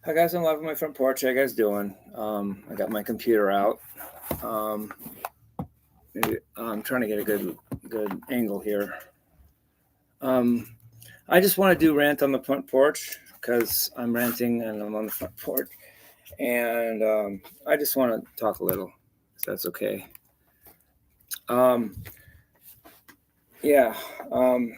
Hi guys, I'm live on my front porch. How you guys doing? I got my computer out. Um, I'm trying to get a good angle here. Um, I just want to do rant on the front porch because I'm ranting and I'm on the front porch, and I just want to talk a little, if that's okay. Um, yeah. Um,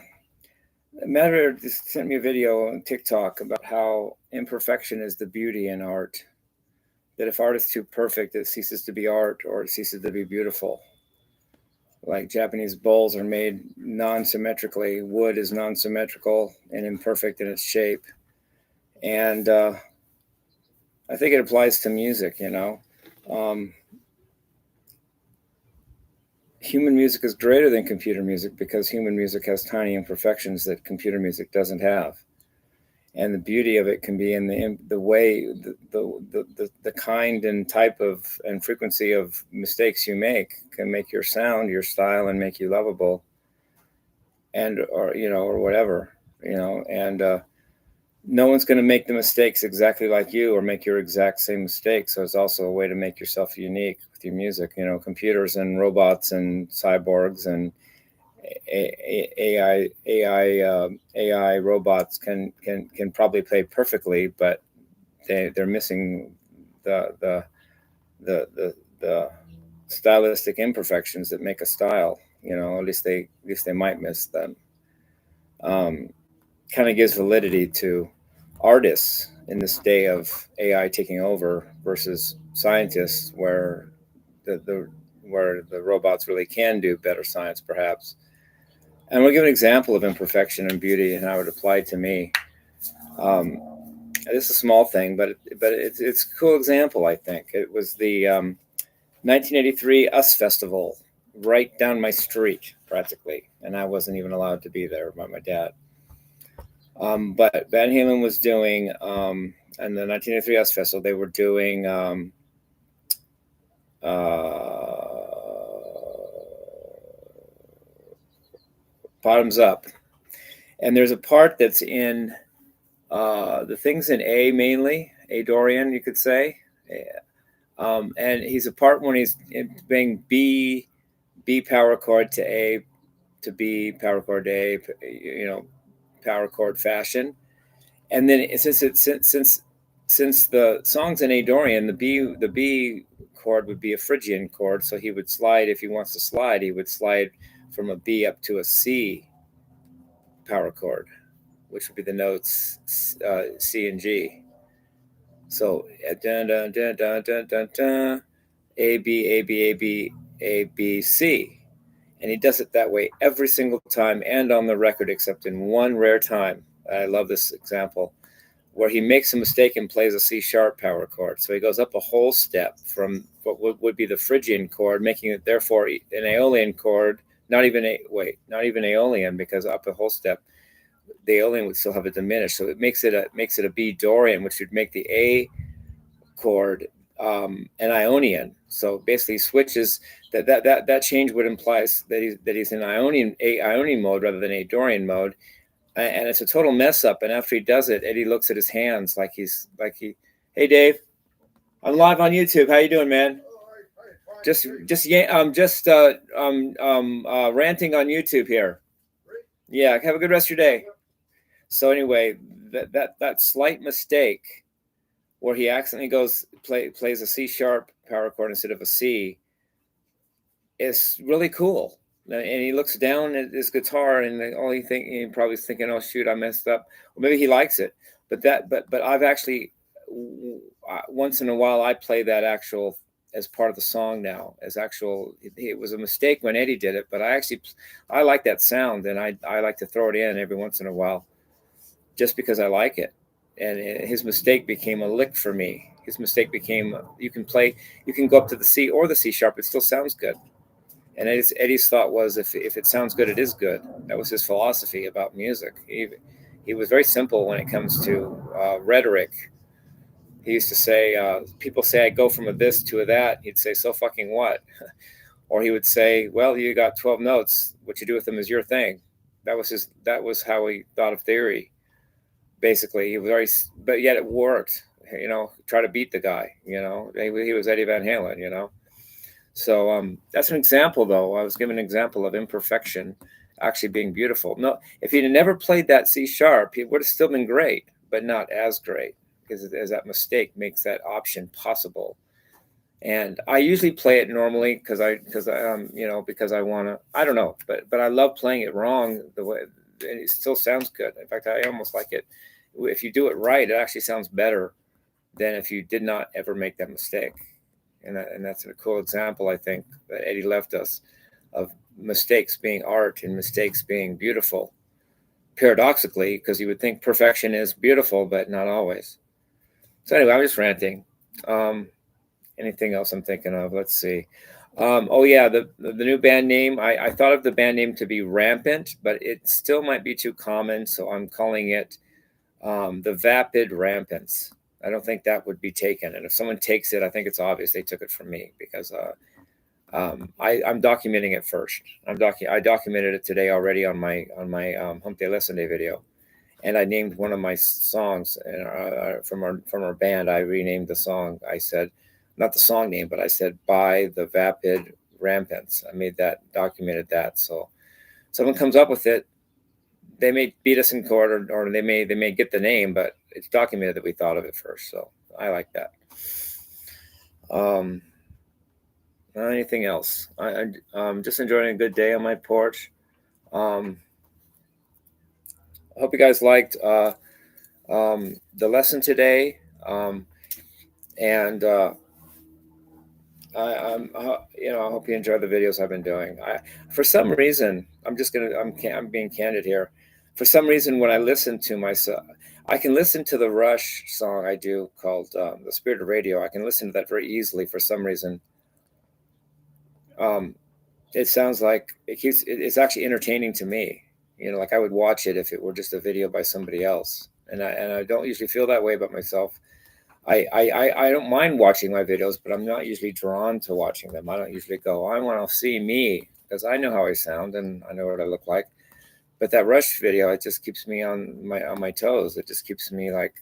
Matter just sent me a video on TikTok about how imperfection is the beauty in art. That if art is too perfect, it ceases to be art or it ceases to be beautiful. Like Japanese bowls are made non-symmetrically. Wood is non-symmetrical and imperfect in its shape. And I think it applies to music, Um, Human music is greater than computer music because human music has tiny imperfections that computer music doesn't have. And the beauty of it can be in the way, the kind and type of and frequency of mistakes you make can make your sound, your style, and make you lovable, and or whatever, and no one's going to make the mistakes exactly like you or make your exact same mistake. So it's also a way to make yourself unique with your music. Computers and robots and cyborgs and AI robots can probably play perfectly, but they're missing the the the stylistic imperfections that make a style. At least they might miss them. Um, Kind of gives validity to artists in this day of AI taking over versus scientists, the where the robots really can do better science, perhaps. And we'll give an example of imperfection and beauty and how it applied to me. Um, this is a small thing, but it's a cool example. I think it was the 1983 US Festival right down my street, practically, and I wasn't even allowed to be there by my dad. But Van Halen was doing, and the 1983 US Festival, they were doing uh, Bottoms Up. And there's a part that's in the things in A mainly, A Dorian, you could say. And he's a part when he's playing B power chord to A to B power chord to A, power chord fashion. And then since the song's in A Dorian, the B chord would be a Phrygian chord, so he would slide if he wants to slide. He would slide from a B up to a C power chord, which would be the notes C and G. So dun dun dun dun dun dun dun, A B A B A B A B C, and he does it that way every single time and on the record, except in one rare time. I love this example where he makes a mistake and plays a C sharp power chord. So he goes up a whole step from what would be the Phrygian chord, making it therefore an Aeolian chord. Not even Aeolian, because up a whole step, the Aeolian would still have a diminished. So it makes it a B Dorian, which would make the A chord an Ionian. So basically, switches that change would imply that he's in Ionian mode rather than a Dorian mode, and it's a total mess up. And after he does it, Eddie looks at his hands hey Dave, I'm live on YouTube. How you doing, man? Just yeah, ranting on YouTube here. Yeah, have a good rest of your day. So anyway, that slight mistake where he accidentally plays a C sharp power chord instead of a C is really cool. And he looks down at his guitar, and the only thing he probably is thinking, "Oh shoot, I messed up." Or maybe he likes it, but I've actually once in a while I play that actual as part of the song now. As actual, it was a mistake when Eddie did it, but I like that sound, and I like to throw it in every once in a while, just because I like it. And his mistake became a lick for me. His mistake became you can go up to the C or the C sharp, it still sounds good. And Eddie's thought was, if it sounds good, it is good. That was his philosophy about music. He was very simple when it comes to rhetoric. He used to say, people say I go from a this to a that. He'd say, so fucking what? Or he would say, well, you got 12 notes. What you do with them is your thing. That was how he thought of theory. Basically, he was very, but yet it worked. try to beat the guy. He was Eddie Van Halen. So that's an example, though. I was given an example of imperfection actually being beautiful. No, if he'd never played that C sharp, he would have still been great, but not as great, because as that mistake makes that option possible. And I usually play it normally because I want to. I don't know, but I love playing it wrong the way, and it still sounds good. In fact, I almost like it. If you do it right, it actually sounds better than if you did not ever make that mistake. And that's a cool example, I think, that Eddie left us, of mistakes being art and mistakes being beautiful. Paradoxically, because you would think perfection is beautiful, but not always. So anyway, I'm just ranting. Anything else I'm thinking of? Let's see. Oh yeah, the new band name. I thought of the band name to be Rampant, but it still might be too common, so I'm calling it the Vapid Rampants. I don't think that would be taken, and if someone takes it, I think it's obvious they took it from me, because I'm documenting it first. I documented it today already on my Hump Day Lesson Day video, and I named one of my songs from our band. I renamed the song. I said, not the song name, but I said, by the Vapid Rampants. I made that, documented that. So someone comes up with it, they may beat us in court, or they may get the name, but it's documented that we thought of it first. So I like that. Anything else? I'm just enjoying a good day on my porch. I hope you guys liked the lesson today, and I hope you enjoy the videos I've been doing. For some reason, I'm being candid here. For some reason, when I listen to myself, I can listen to the Rush song I do called "The Spirit of Radio." I can listen to that very easily. For some reason, it sounds like it's actually entertaining to me. Like I would watch it if it were just a video by somebody else. And I don't usually feel that way about myself. I don't mind watching my videos, but I'm not usually drawn to watching them. I don't usually go, I want to see me, because I know how I sound and I know what I look like. But that Rush video, it just keeps me on my toes. It just keeps me like,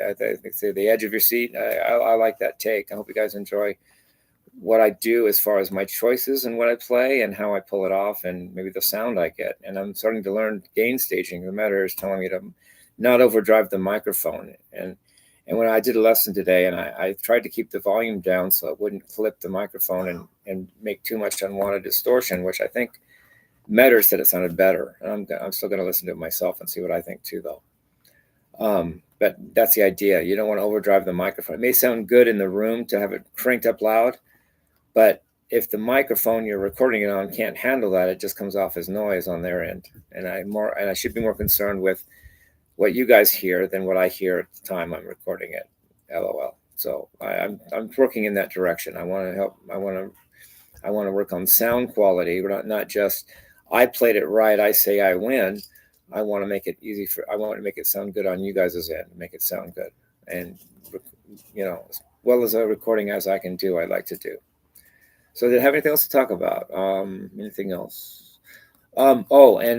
I think say the edge of your seat. I like that take. I hope you guys enjoy what I do as far as my choices and what I play and how I pull it off, and maybe the sound I get. And I'm starting to learn gain staging. The matter is telling me to not overdrive the microphone. And when I did a lesson today, and I tried to keep the volume down so it wouldn't clip the microphone and make too much unwanted distortion, which I think Metter said it sounded better. And I'm still going to listen to it myself and see what I think too, though. But that's the idea. You don't want to overdrive the microphone. It may sound good in the room to have it cranked up loud, but if the microphone you're recording it on can't handle that, it just comes off as noise on their end. And I should be more concerned with what you guys hear than what I hear at the time I'm recording it. LOL. So I'm working in that direction. I want to help. I want to work on sound quality, but not just I played it right, I say I win. I want to make it easy I want to make it sound good on you guys' end, make it sound good. And, as well as a recording as I can do, I'd like to do. So did I have anything else to talk about? Anything else? And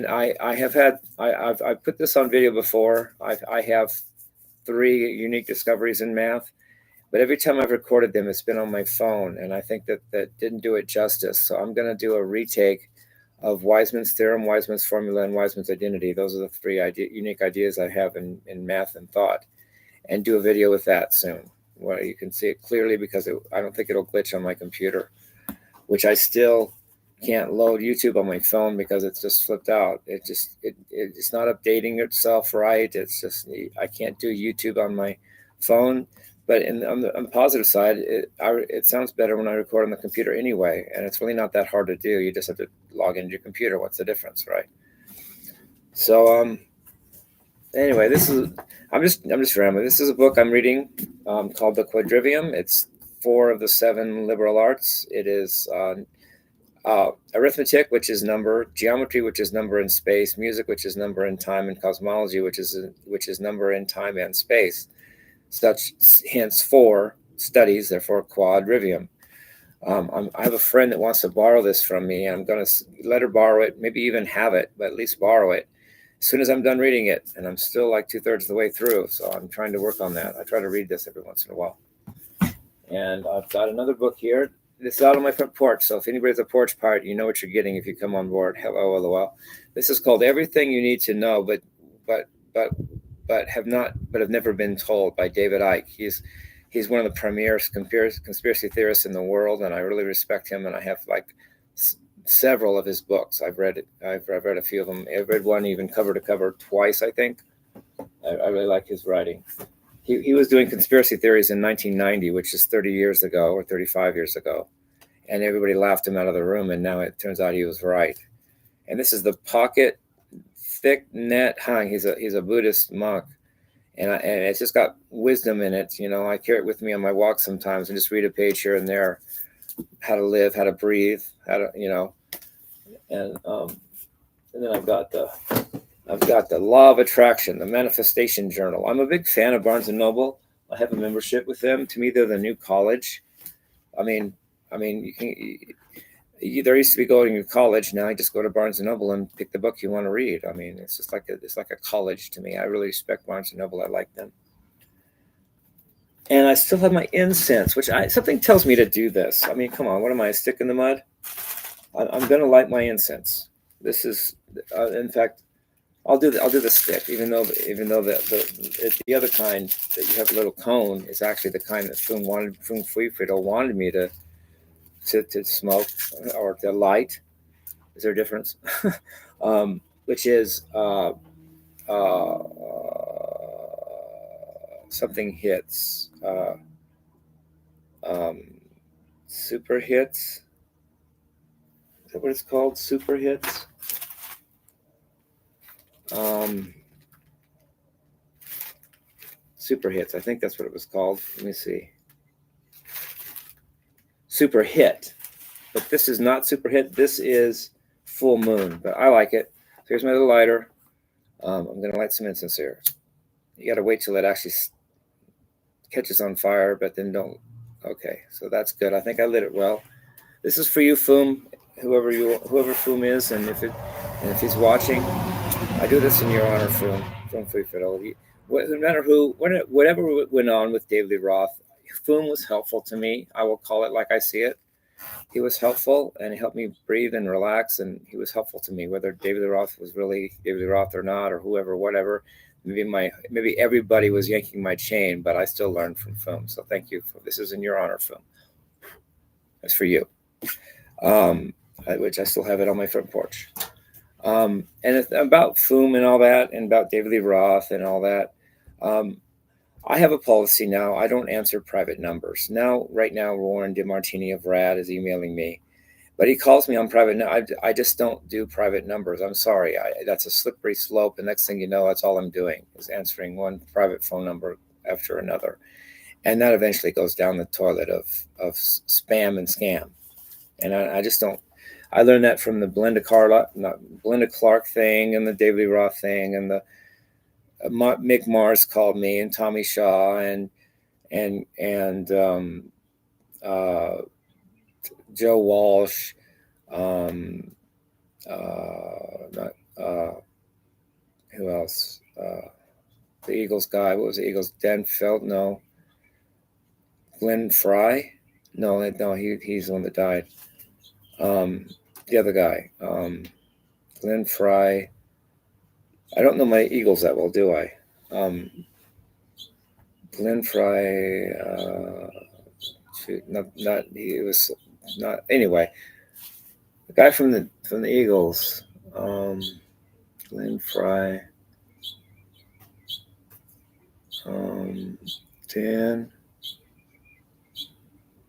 I've put this on video before. I have 3 unique discoveries in math, but every time I've recorded them, it's been on my phone, and I think that didn't do it justice. So I'm going to do a retake of Weismann's theorem, Weismann's formula, and Weismann's identity. Those are the 3 unique ideas I have in math and thought, and do a video with that soon, where you can see it clearly, because I don't think it'll glitch on my computer, which I still can't load YouTube on my phone because it's just flipped out. It's not updating itself right. It's just, I can't do YouTube on my phone. But on the positive side, it sounds better when I record on the computer anyway, and it's really not that hard to do. You just have to log into your computer. What's the difference, right? So anyway, I'm just rambling. This is a book I'm reading called the Quadriium. It's 4 of the 7 liberal arts. It is arithmetic, which is number; geometry, which is number in space; music, which is number in time; and cosmology, which is number in time and space. Hence 4 studies, therefore Quadriium. I have a friend that wants to borrow this from me. I'm going to let her borrow it, maybe even have it, but at least borrow it, as soon as I'm done reading it, and I'm still like 2/3 of the way through, so I'm trying to work on that. I try to read this every once in a while. And I've got another book here. This is out on my front porch, so if anybody's a porch pirate, you know what you're getting if you come on board. Hello, LOL. This is called Everything You Need to Know, but have never been told, by David Icke. He's one of the premier conspiracy theorists in the world, and I really respect him. And I have like several of his books. I've read a few of them. I've read one even cover to cover twice, I think. I really like his writing. He was doing conspiracy theories in 1990, which is 30 years ago or 35 years ago, and everybody laughed him out of the room. And now it turns out he was right. And this is the Pocket Thick Net Hang. He's a Buddhist monk, and it's just got wisdom in it. You know, I carry it with me on my walk sometimes and just read a page here and there. How to live, how to breathe, how to, you know, and then I've got the Law of Attraction, the Manifestation Journal. I'm a big fan of Barnes and Noble. I have a membership with them. To me, they're the new college. I mean, there used to be going to college. Now you just go to Barnes and Noble and pick the book you want to read. I mean, it's just like a college to me. I really respect Barnes and Noble. I like them. And I still have my incense, which something tells me to do this. I mean, come on, what am I, a stick in the mud? I'm going to light my incense. This is, in fact, I'll do the stick, even though the other kind that you have a little cone is actually the kind that Fume wanted me to smoke or to light. Is there a difference? Which is something hits, super hits. Is that what it's called? Super hits. Super hits. I think that's what it was called. Let me see. Super hit. But this is not super hit. This is full moon. But I like it. So here's my little lighter. I'm going to light some incense here. You got to wait till it actually catches on fire, but then don't. Okay, so that's good. I think I lit it well. This is for you, Fume, whoever Fume is, and if he's watching, I do this in your honor, Fume, from Free Fidelity. No matter whatever went on with David Lee Roth, Fume was helpful to me. I will call it like I see it. He was helpful, and he helped me breathe and relax, and he was helpful to me, whether David Lee Roth was really David Lee Roth or not, or whoever, whatever. Maybe everybody was yanking my chain, but I still learned from Fume. So thank you. This is in your honor, Fume. That's for you. Which I still have it on my front porch. And it's about Fume and all that, and about David Lee Roth and all that. I have a policy now. I don't answer private numbers. Right now, Warren DeMartini of Rad is emailing me, but he calls me on private. I just don't do private numbers. I'm sorry. That's a slippery slope. And next thing you know, that's all I'm doing is answering one private phone number after another. And that eventually goes down the toilet of spam and scam. And I just don't. I learned that from the Belinda Clark thing and the David Lee Roth thing, and the Mick Mars called me, and Tommy Shaw and Joe Walsh, who else? The Eagles guy. What was the Eagles? Dan Felt? No. Glenn Fry? No, he's the one that died. The other guy, Glenn Fry. I don't know my Eagles that well, do I? Glenn Fry. He was not. Anyway, the guy from the Eagles, Glenn Fry. Dan.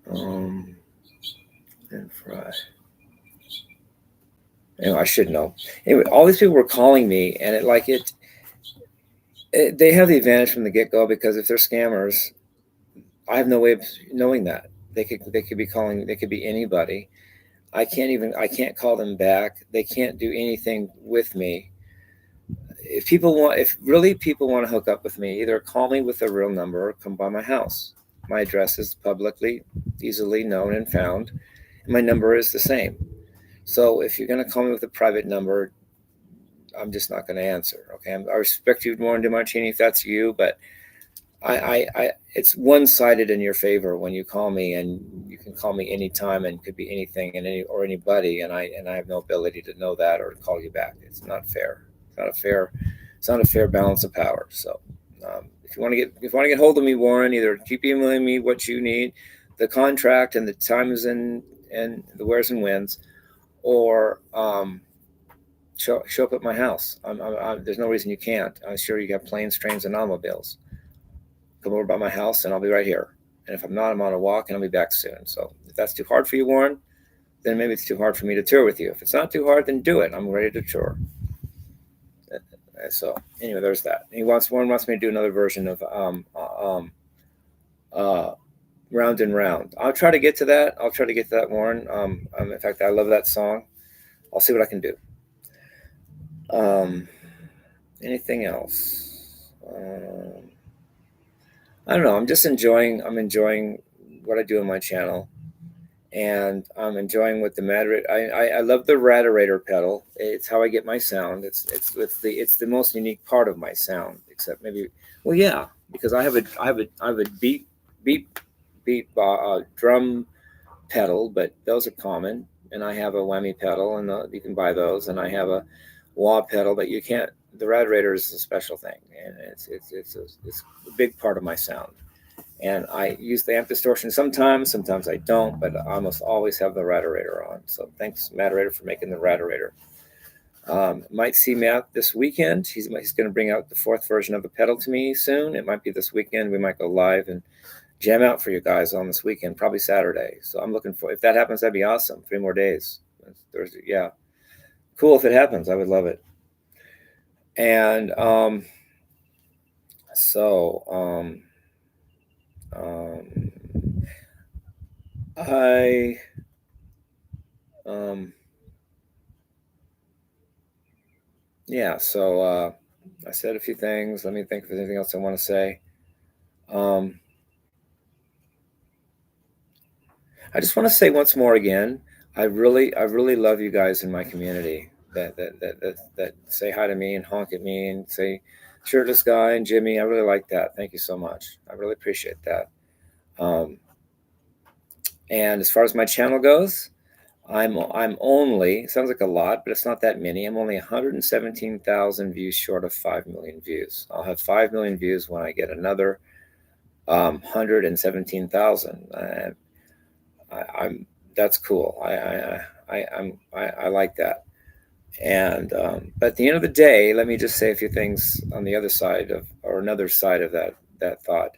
Glenn Fry. Anyway, I should know. Anyway, all these people were calling me, and they have the advantage from the get-go, because if they're scammers, I have no way of knowing that. They could be calling. They could be anybody. I can't call them back. They can't do anything with me. If people want to hook up with me, either call me with a real number or come by my house. My address is publicly, easily known and found, and my number is the same. So if you're going to call me with a private number, I'm just not going to answer. Okay, I respect you, Warren DeMartini, if that's you, but it's one-sided in your favor when you call me, and you can call me anytime, and could be anything and anybody, and I have no ability to know that or call you back. It's not fair. It's not a fair balance of power. So if you want to get hold of me, Warren, either keep emailing me what you need, the contract and the times and the wheres and whens, or show up at my house. There's no reason you can't. I'm sure you got planes, trains, and automobiles. Come over by my house, and I'll be right here. And if I'm not, I'm on a walk, and I'll be back soon. So if that's too hard for you, Warren, then maybe it's too hard for me to tour with you. If it's not too hard, then do it. I'm ready to tour. So anyway, there's that. Warren wants me to do another version of Round and Round. I'll try to get to that. Warren. In fact, I love that song. I'll see what I can do. Anything else? I don't know. I'm enjoying what I do on my channel, and I'm enjoying what the I love the Radator pedal. It's how I get my sound. It's the most unique part of my sound, except maybe, well, yeah, because I have a beat drum pedal, but those are common, and I have a whammy pedal, and you can buy those, and I have a wah pedal, but you can't. The Radator is a special thing, and it's a big part of my sound. And I use the amp distortion sometimes I don't, but I almost always have the Radator on. So thanks, Radator, for making the Radator. Might see Matt this weekend. He's going to bring out the 4th version of the pedal to me soon. It might be this weekend. We might go live and jam out for you guys on this weekend, probably Saturday. So I'm looking for, if that happens, that'd be awesome. 3 more days. Thursday, yeah. Cool if it happens. I would love it. And I said a few things. Let me think if there's anything else I want to say. I just want to say once more again, I really love you guys in my community that say hi to me and honk at me and say Shirtless Guy and Jimmie. I really like that. Thank you so much. I really appreciate that. And as far as my channel goes, I'm only, it sounds like a lot, but it's not that many. I'm only 117,000 views short of 5 million views. I'll have 5 million views when I get another 117,000. That's cool. I like that. And but at the end of the day, let me just say a few things on the other side of, or another side of that thought.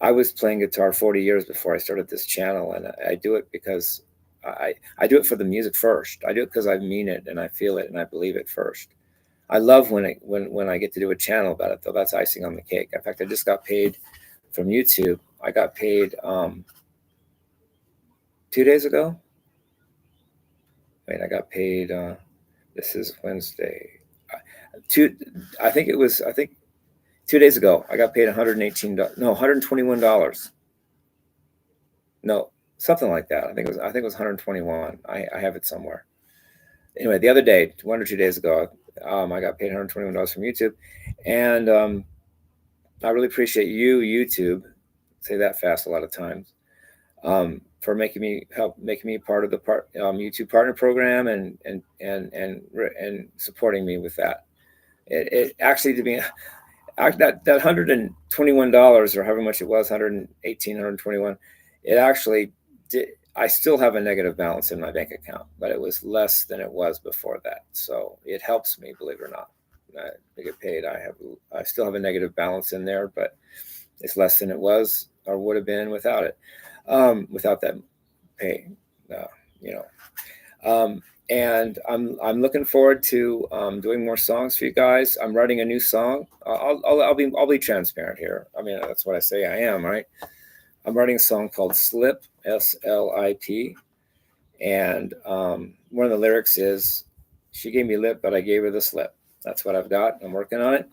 I was playing guitar 40 years before I started this channel, and I do it because I do it for the music first. I do it because I mean it and I feel it and I believe it first. I love when I get to do a channel about it, though. That's icing on the cake. In fact, I just got paid from YouTube. I got paid 2 days ago. Wait, I got paid. This is Wednesday. I think 2 days ago, I got paid $121. No, something like that. I think it was 121. I have it somewhere. Anyway, the other day, 1 or 2 days ago, I got paid $121 from YouTube, and I really appreciate you, YouTube. Say that fast a lot of times. For making me part of the YouTube partner program and supporting me with that. It actually, to me, that $121 or however much it was, 118, 121, it actually did. I still have a negative balance in my bank account, but it was less than it was before that. So it helps me, believe it or not. I get paid. I still have a negative balance in there, but it's less than it was or would have been without it. Without that pay, and I'm looking forward to doing more songs for you guys. I'm writing a new song. I'll be transparent here. I mean, that's what I say I am, right? I'm writing a song called Slip, SLIP, and one of the lyrics is, "She gave me lip, but I gave her the slip." That's what I've got. I'm working on it.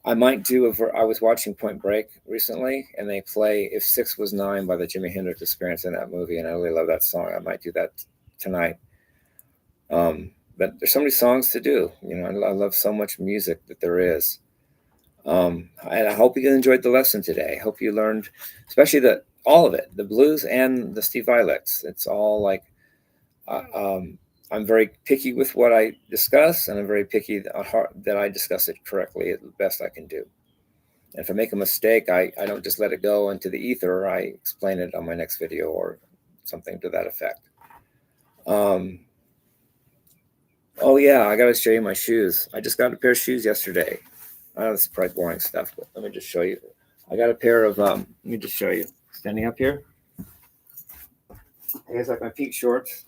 I might do I was watching Point Break recently, and they play "If 6 Was 9" by the Jimi Hendrix Experience in that movie, and I really love that song. I might do that tonight. but there's so many songs to do. You know, I love so much music that there is. And I hope you enjoyed the lesson today. I hope you learned, especially all of it, the blues and the Steve Vai licks. It's all like, I'm very picky with what I discuss, and I'm very picky that I discuss it correctly the best I can do. And if I make a mistake, I don't just let it go into the ether. I explain it on my next video or something to that effect. Oh yeah, I got to show you my shoes. I just got a pair of shoes yesterday. I know this is probably boring stuff, but let me just show you. I got a pair of, let me just show you. Standing up here. Here's like my peak shorts.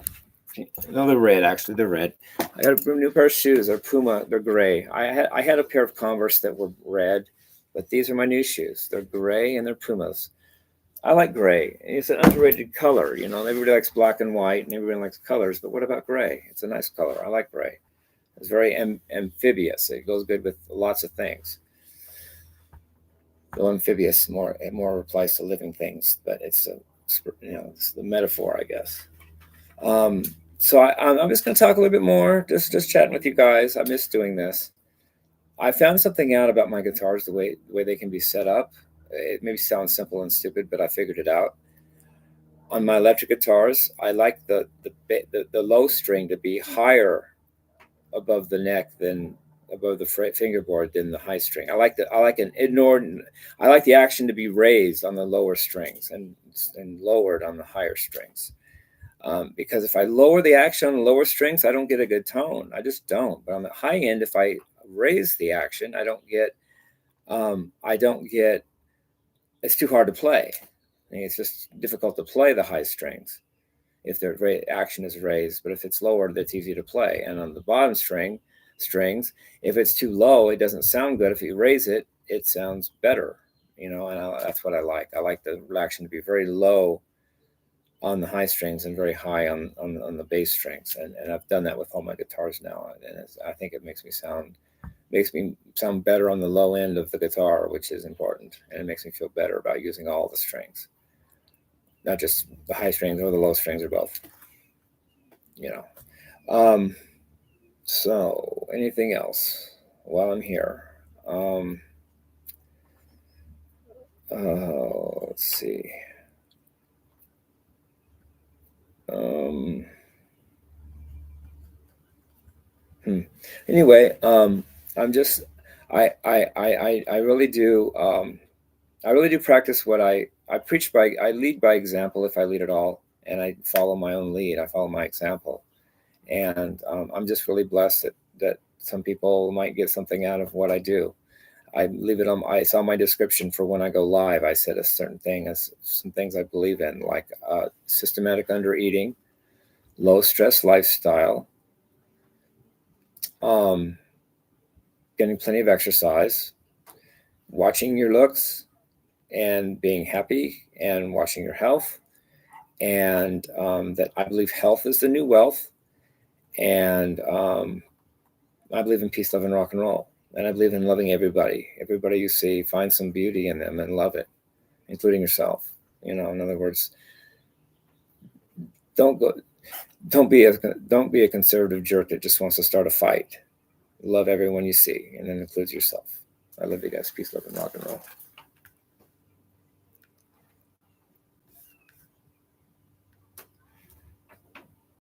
No, they're red, actually. They're red. I got a new pair of shoes. They're Puma. They're gray. I had a pair of Converse that were red, but these are my new shoes. They're gray and they're Pumas. I like gray. It's an underrated color. You know, everybody likes black and white and everybody likes colors, but what about gray? It's a nice color. I like gray. It's very amphibious. It goes good with lots of things. Though amphibious more applies to living things, but it's it's the metaphor, I guess. So I'm just going to talk a little bit more, just chatting with you guys. I miss doing this. I found something out about my guitars, the way they can be set up. It maybe sounds simple and stupid, but I figured it out. On my electric guitars, I like the low string to be higher above the neck than above the fingerboard than the high string. I like the action to be raised on the lower strings and lowered on the higher strings. Because if I lower the action on the lower strings, I don't get a good tone. I just don't. But on the high end, if I raise the action, I don't get. It's too hard to play. I mean, it's just difficult to play the high strings if the action is raised. But if it's lower, that's easy to play. And on the bottom strings, if it's too low, it doesn't sound good. If you raise it, it sounds better. You know, and that's what I like. I like the action to be very low on the high strings and very high on the bass strings, and I've done that with all my guitars now, and I think it makes me sound better on the low end of the guitar, which is important, and it makes me feel better about using all the strings, not just the high strings or the low strings, or both. You know. So anything else while I'm here? Let's see. Anyway, I'm just, I really do, I really do practice what I preach by, I lead by example if I lead at all, and I follow my own lead. I follow my example, and I'm just really blessed that some people might get something out of what I do. I leave it on. I saw my description for when I go live. I said a certain thing, as some things I believe in, like systematic undereating, low stress lifestyle, getting plenty of exercise, watching your looks, and being happy, and watching your health, and that I believe health is the new wealth, and I believe in peace, love, and rock and roll. And I believe in loving everybody. Everybody you see, find some beauty in them and love it, including yourself. You know, in other words, don't be a conservative jerk that just wants to start a fight. Love everyone you see, and that includes yourself. I love you guys. Peace, love, and rock and roll.